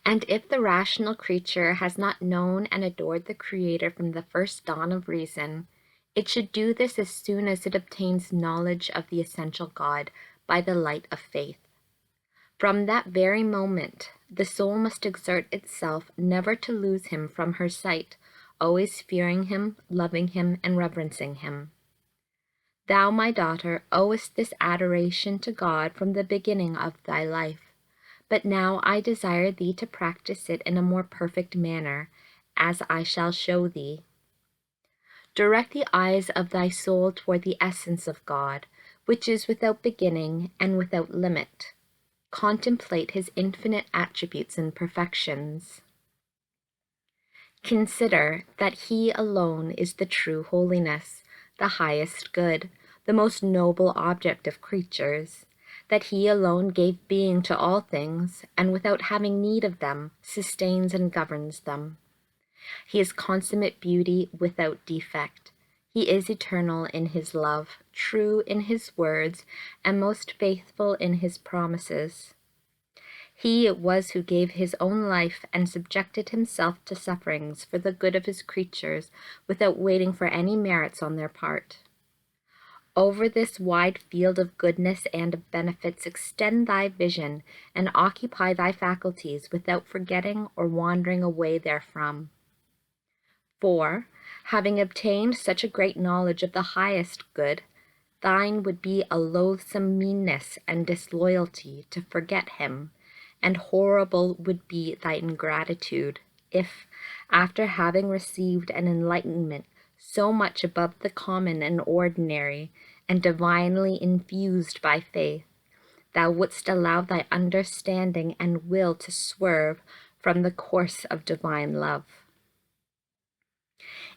And if the rational creature has not known and adored the Creator from the first dawn of reason, it should do this as soon as it obtains knowledge of the essential God by the light of faith. From that very moment, the soul must exert itself never to lose him from her sight, always fearing him, loving him, and reverencing him. Thou, my daughter, owest this adoration to God from the beginning of thy life. But now I desire thee to practice it in a more perfect manner, as I shall show thee. Direct the eyes of thy soul toward the essence of God, which is without beginning and without limit. Contemplate his infinite attributes and perfections. Consider that he alone is the true holiness, the highest good, the most noble object of creatures, that he alone gave being to all things, and without having need of them, sustains and governs them. He is consummate beauty without defect. He is eternal in his love, true in his words, and most faithful in his promises. He it was who gave his own life and subjected himself to sufferings for the good of his creatures without waiting for any merits on their part. Over this wide field of goodness and of benefits extend thy vision and occupy thy faculties without forgetting or wandering away therefrom. For, having obtained such a great knowledge of the highest good, thine would be a loathsome meanness and disloyalty to forget him, and horrible would be thy ingratitude, if, after having received an enlightenment so much above the common and ordinary, and divinely infused by faith, thou wouldst allow thy understanding and will to swerve from the course of divine love.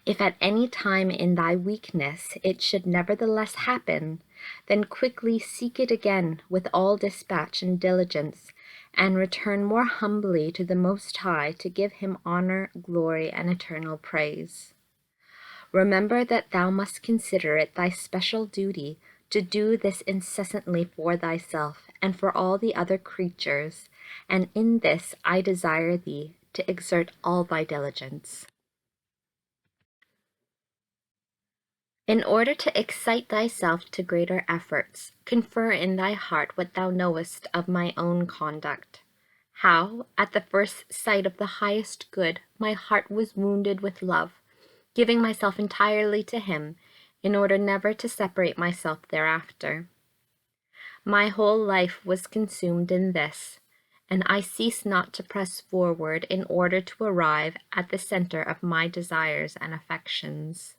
If at any time in thy weakness it should nevertheless happen, then quickly seek it again with all dispatch and diligence, and return more humbly to the Most High to give him honor, glory, and eternal praise. Remember that thou must consider it thy special duty to do this incessantly for thyself and for all the other creatures, and in this I desire thee to exert all thy diligence. In order to excite thyself to greater efforts, confer in thy heart what thou knowest of my own conduct. How, at the first sight of the highest good, my heart was wounded with love, giving myself entirely to him, in order never to separate myself thereafter. My whole life was consumed in this, and I cease not to press forward in order to arrive at the center of my desires and affections.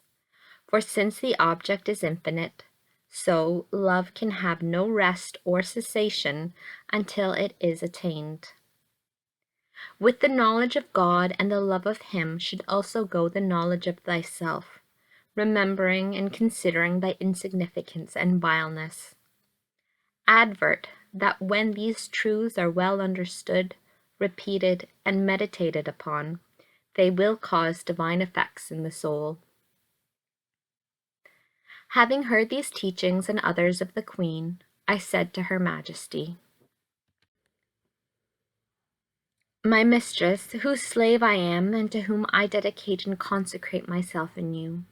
For since the object is infinite, so love can have no rest or cessation until it is attained. With the knowledge of God and the love of him should also go the knowledge of thyself, remembering and considering thy insignificance and vileness. Advert that when these truths are well understood, repeated, and meditated upon, they will cause divine effects in the soul. Having heard these teachings and others of the Queen, I said to Her Majesty, My mistress, whose slave I am, and to whom I dedicate and consecrate myself anew,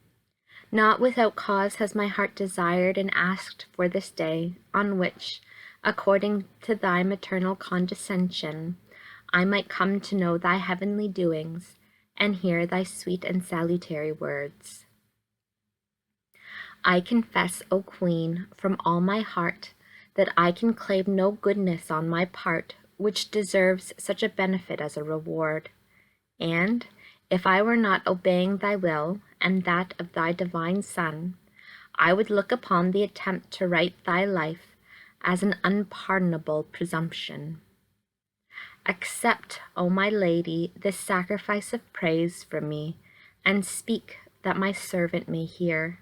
not without cause has my heart desired and asked for this day, on which, according to thy maternal condescension, I might come to know thy heavenly doings, and hear thy sweet and salutary words. I confess, O Queen, from all my heart, that I can claim no goodness on my part which deserves such a benefit as a reward, and, if I were not obeying thy will and that of thy divine Son, I would look upon the attempt to right thy life as an unpardonable presumption. Accept, O my Lady, this sacrifice of praise from me, and speak that my servant may hear.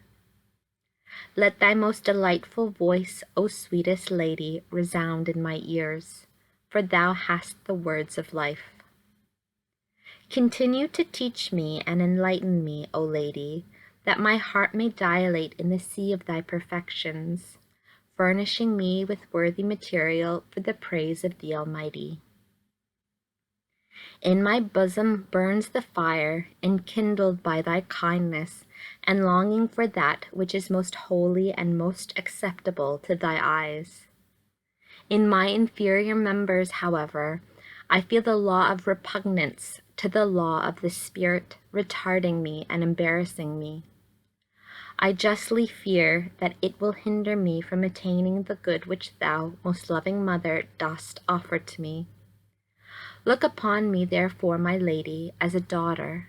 Let thy most delightful voice, O sweetest Lady, resound in my ears, for thou hast the words of life. Continue to teach me and enlighten me, O Lady, that my heart may dilate in the sea of thy perfections, furnishing me with worthy material for the praise of the Almighty. In my bosom burns the fire, enkindled by thy kindness, and longing for that which is most holy and most acceptable to thy eyes. In my inferior members, however, I feel the law of repugnance to the law of the Spirit retarding me and embarrassing me. I justly fear that it will hinder me from attaining the good which thou, most loving Mother, dost offer to me. Look upon me, therefore, my Lady, as a daughter.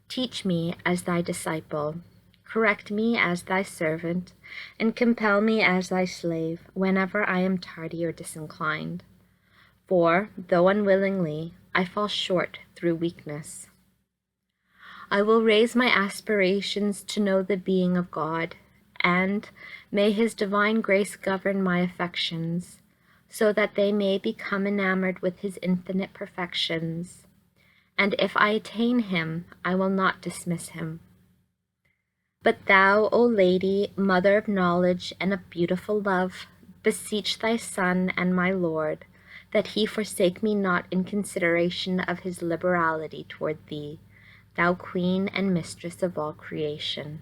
Teach me as thy disciple. Correct me as thy servant, and compel me as thy slave whenever I am tardy or disinclined. For, though unwillingly, I fall short through weakness. I will raise my aspirations to know the being of God, and may his divine grace govern my affections, so that they may become enamored with his infinite perfections. And if I attain him, I will not dismiss him. But thou, O Lady, Mother of knowledge and of beautiful love, beseech thy Son and my Lord, that he forsake me not in consideration of his liberality toward thee, thou Queen and Mistress of all creation.